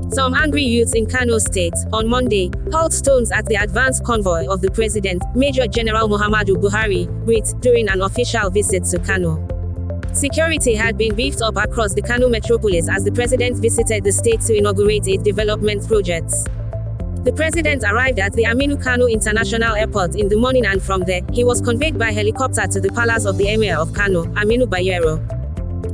Some angry youths in Kano State, on Monday, hurled stones at the advance convoy of the President, Major General Muhammadu Buhari, during an official visit to Kano. Security had been beefed up across the Kano metropolis as the President visited the state to inaugurate its development projects. The President arrived at the Aminu Kano International Airport in the morning, and from there, he was conveyed by helicopter to the palace of the Emir of Kano, Aminu Bayero.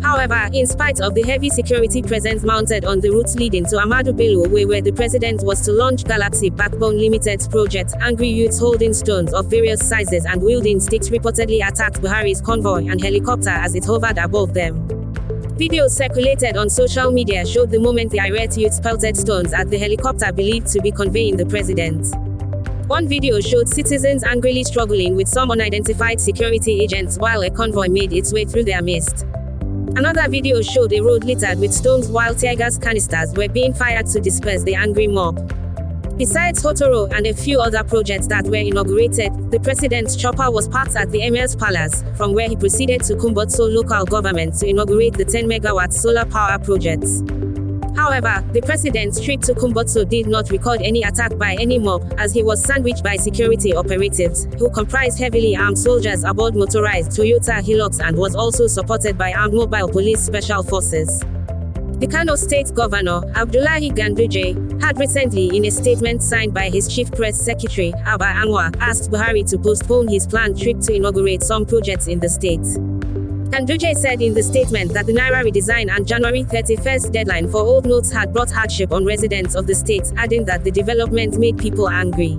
However, in spite of the heavy security presence mounted on the routes leading to Ahmadu Bello Way where the President was to launch Galaxy Backbone Limited's project, angry youths holding stones of various sizes and wielding sticks reportedly attacked Buhari's convoy and helicopter as it hovered above them. Videos circulated on social media showed the moment the irate youths pelted stones at the helicopter believed to be conveying the President. One video showed citizens angrily struggling with some unidentified security agents while a convoy made its way through their midst. Another video showed a road littered with stones while tear gas canisters were being fired to disperse the angry mob. Besides Hotoro and a few other projects that were inaugurated, the President's chopper was parked at the Emir's palace, from where he proceeded to Kumbotso local government to inaugurate the 10-megawatt solar power projects. However, the President's trip to Kumbotso did not record any attack by any mob, as he was sandwiched by security operatives, who comprised heavily armed soldiers aboard motorized Toyota Hilux and was also supported by armed mobile police special forces. The Kano State Governor, Abdullahi Ganduje, had recently, in a statement signed by his chief press secretary, Abba Anwar, asked Buhari to postpone his planned trip to inaugurate some projects in the state. Ganduje said in the statement that the Naira redesign and January 31st deadline for old notes had brought hardship on residents of the state, adding that the development made people angry.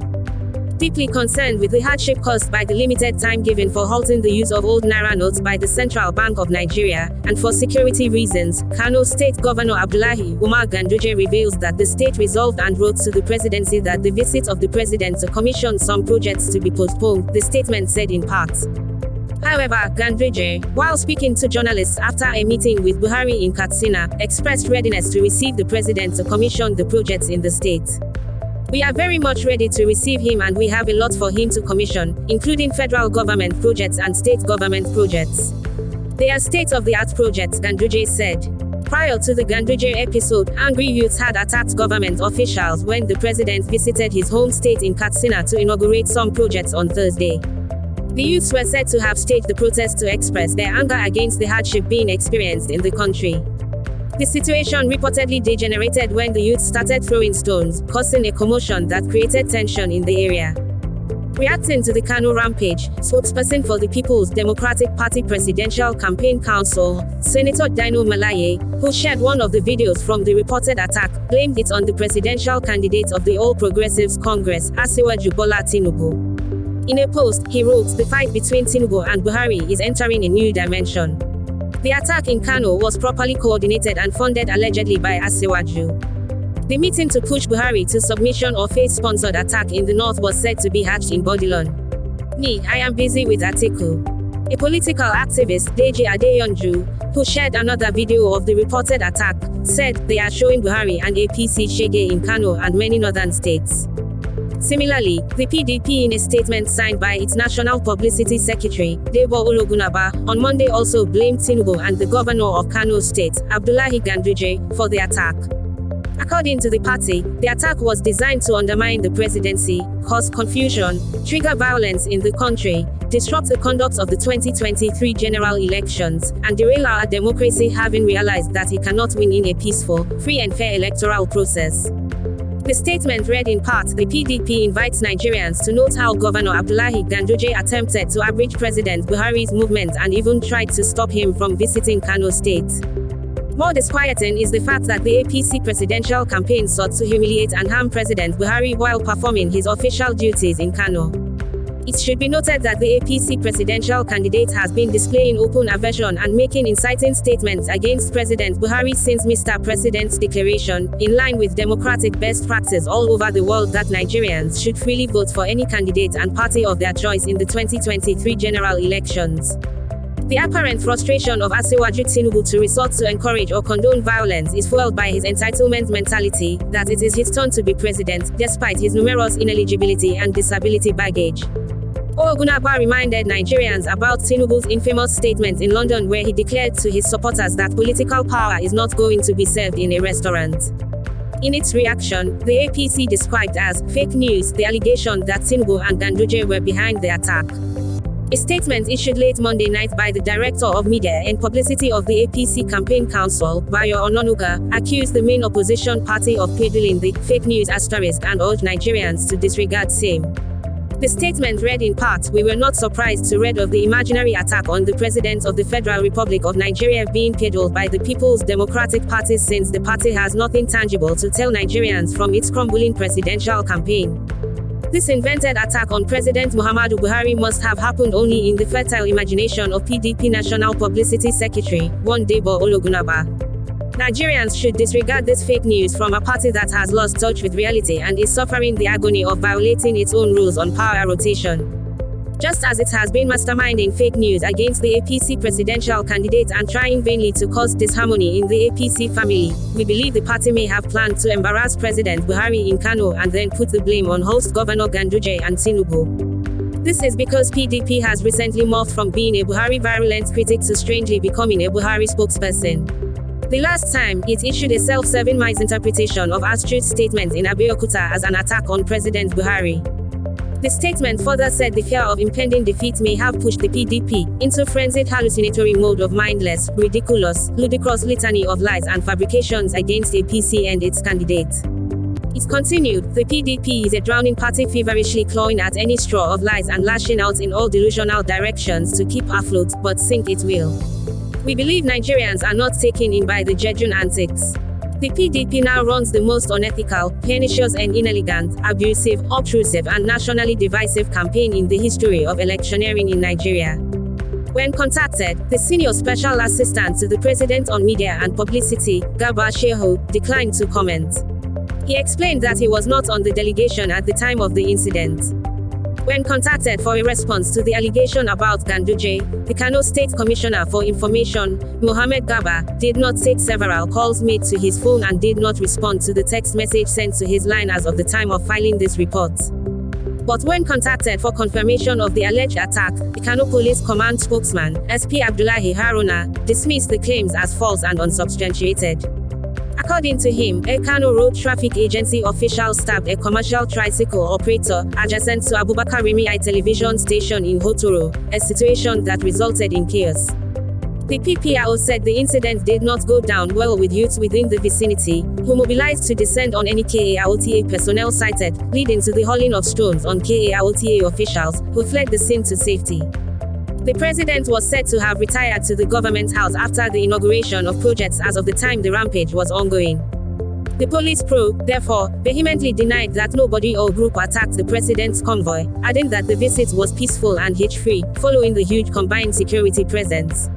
Deeply concerned with the hardship caused by the limited time given for halting the use of old Naira notes by the Central Bank of Nigeria, and for security reasons, Kano State Governor Abdullahi Umar Ganduje reveals that the state resolved and wrote to the presidency that the visit of the president to commission some projects to be postponed, the statement said in part. However, Ganduje, while speaking to journalists after a meeting with Buhari in Katsina, expressed readiness to receive the president to commission the projects in the state. We are very much ready to receive him, and we have a lot for him to commission, including federal government projects and state government projects. They are state-of-the-art projects, Ganduje said. Prior to the Ganduje episode, angry youths had attacked government officials when the president visited his home state in Katsina to inaugurate some projects on Thursday. The youths were said to have staged the protest to express their anger against the hardship being experienced in the country. The situation reportedly degenerated when the youths started throwing stones, causing a commotion that created tension in the area. Reacting to the Kano rampage, spokesperson for the People's Democratic Party Presidential Campaign Council, Senator Dino Malaye, who shared one of the videos from the reported attack, blamed it on the presidential candidate of the All Progressives Congress, Asiwaju Bola Tinubu. In a post, he wrote, "The fight between Tinubu and Buhari is entering a new dimension." The attack in Kano was properly coordinated and funded allegedly by Asiwaju. The meeting to push Buhari to submission or face sponsored attack in the north was said to be hatched in Bodilon. I am busy with Atiku. A political activist, Deji Adeyonju, who shared another video of the reported attack, said they are showing Buhari and APC Shege in Kano and many northern states. Similarly, the PDP, in a statement signed by its National Publicity Secretary, Debo Ologunaba, on Monday also blamed Tinubu and the governor of Kano State, Abdullahi Ganduje, for the attack. According to the party, the attack was designed to undermine the presidency, cause confusion, trigger violence in the country, disrupt the conduct of the 2023 general elections, and derail our democracy, having realized that he cannot win in a peaceful, free and fair electoral process. The statement read in part, the PDP invites Nigerians to note how Governor Abdullahi Ganduje attempted to abridge President Buhari's movement and even tried to stop him from visiting Kano State. More disquieting is the fact that the APC presidential campaign sought to humiliate and harm President Buhari while performing his official duties in Kano. It should be noted that the APC presidential candidate has been displaying open aversion and making inciting statements against President Buhari since Mr. President's declaration, in line with democratic best practice all over the world, that Nigerians should freely vote for any candidate and party of their choice in the 2023 general elections. The apparent frustration of Asiwaju Tinubu to resort to encourage or condone violence is fueled by his entitlement mentality, that it is his turn to be president, despite his numerous ineligibility and disability baggage. Ogunagba reminded Nigerians about Tinubu's infamous statement in London where he declared to his supporters that political power is not going to be served in a restaurant. In its reaction, the APC described as fake news the allegation that Tinubu and Ganduje were behind the attack. A statement issued late Monday night by the Director of Media and Publicity of the APC Campaign Council, Bayo Ononuga, accused the main opposition party of peddling the fake news asterisk and urged Nigerians to disregard same. The statement read in part, "We were not surprised to read of the imaginary attack on the President of the Federal Republic of Nigeria being peddled by the People's Democratic Party since the party has nothing tangible to tell Nigerians from its crumbling presidential campaign. This invented attack on President Muhammadu Buhari must have happened only in the fertile imagination of PDP National Publicity Secretary, one Debo Ologunaba. Nigerians should disregard this fake news from a party that has lost touch with reality and is suffering the agony of violating its own rules on power rotation. Just as it has been masterminding fake news against the APC presidential candidate and trying vainly to cause disharmony in the APC family, we believe the party may have planned to embarrass President Buhari in Kano and then put the blame on host Governor Ganduje and Tinubu. This is because PDP has recently morphed from being a Buhari virulent critic to strangely becoming a Buhari spokesperson. The last time, it issued a self-serving misinterpretation of Astru's statement in Abeokuta as an attack on President Buhari. The statement further said the fear of impending defeat may have pushed the PDP into frenzied hallucinatory mode of mindless, ridiculous, ludicrous litany of lies and fabrications against APC and its candidate. It continued, the PDP is a drowning party feverishly clawing at any straw of lies and lashing out in all delusional directions to keep afloat, but sink it will. We believe Nigerians are not taken in by the Jejun antics. The PDP now runs the most unethical, pernicious and inelegant, abusive, obtrusive and nationally divisive campaign in the history of electioneering in Nigeria. When contacted, the senior special assistant to the president on media and publicity, Garba Shehu, declined to comment. He explained that he was not on the delegation at the time of the incident. When contacted for a response to the allegation about Ganduje, the Kano State Commissioner for Information, Mohammed Garba, did not take several calls made to his phone and did not respond to the text message sent to his line as of the time of filing this report. But when contacted for confirmation of the alleged attack, the Kano Police Command spokesman, SP Abdullahi Haruna, dismissed the claims as false and unsubstantiated. According to him, a Kano Road Traffic Agency official stabbed a commercial tricycle operator adjacent to Abubakar Rimi television station in Hotoro, a situation that resulted in chaos. The PPRO said the incident did not go down well with youths within the vicinity, who mobilized to descend on any KAOTA personnel sighted, leading to the hurling of stones on KAOTA officials, who fled the scene to safety. The president was said to have retired to the government house after the inauguration of projects as of the time the rampage was ongoing. The police probe, therefore, vehemently denied that nobody or group attacked the president's convoy, adding that the visit was peaceful and hitch-free, following the huge combined security presence.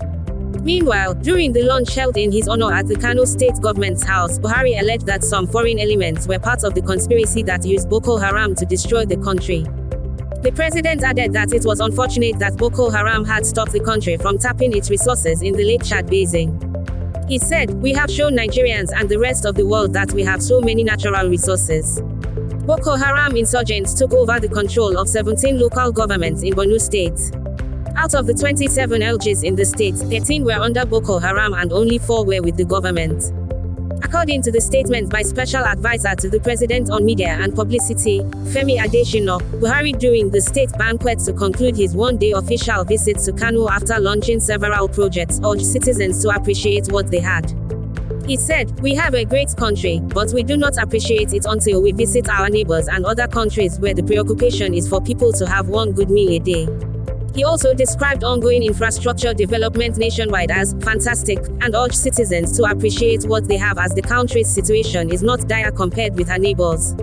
Meanwhile, during the lunch held in his honor at the Kano State government's house, Buhari alleged that some foreign elements were part of the conspiracy that used Boko Haram to destroy the country. The president added that it was unfortunate that Boko Haram had stopped the country from tapping its resources in the Lake Chad Basin. He said, "We have shown Nigerians and the rest of the world that we have so many natural resources." Boko Haram insurgents took over the control of 17 local governments in Borno State. Out of the 27 LGs in the state, 13 were under Boko Haram and only 4 were with the government. According to the statement by Special Advisor to the President on Media and Publicity, Femi Adesina, Buhari during the state banquet to conclude his one-day official visit to Kano after launching several projects urged citizens to appreciate what they had. He said, "We have a great country, but we do not appreciate it until we visit our neighbors and other countries where the preoccupation is for people to have one good meal a day." He also described ongoing infrastructure development nationwide as fantastic, and urged citizens to appreciate what they have as the country's situation is not dire compared with her neighbors.